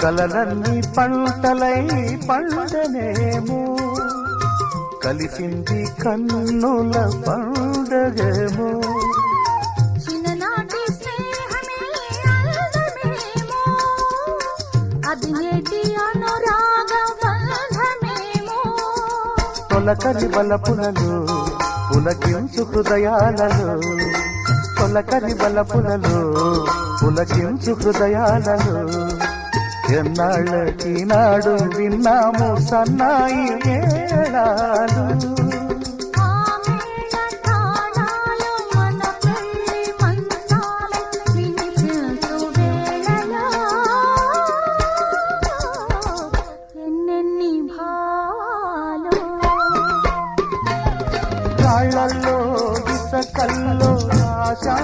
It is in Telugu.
కలలన్నీ పంటలై పండనేమో కలిసింది కన్నుల పండగేమో చిన్ననాటి స్నేహమే అందమేమో అది నేటి అనురాగ బంధమేమో తొలకరి బలపులలో పులకించు హృదయాలలో తొలకరి బలపులలో పులకించు హృదయాలలో ఎన్నాళ్ళకి నాడు విన్నాము సన్నాయి మేళాలు రాళ్ళల్లో ఇసకల్లో ఆశా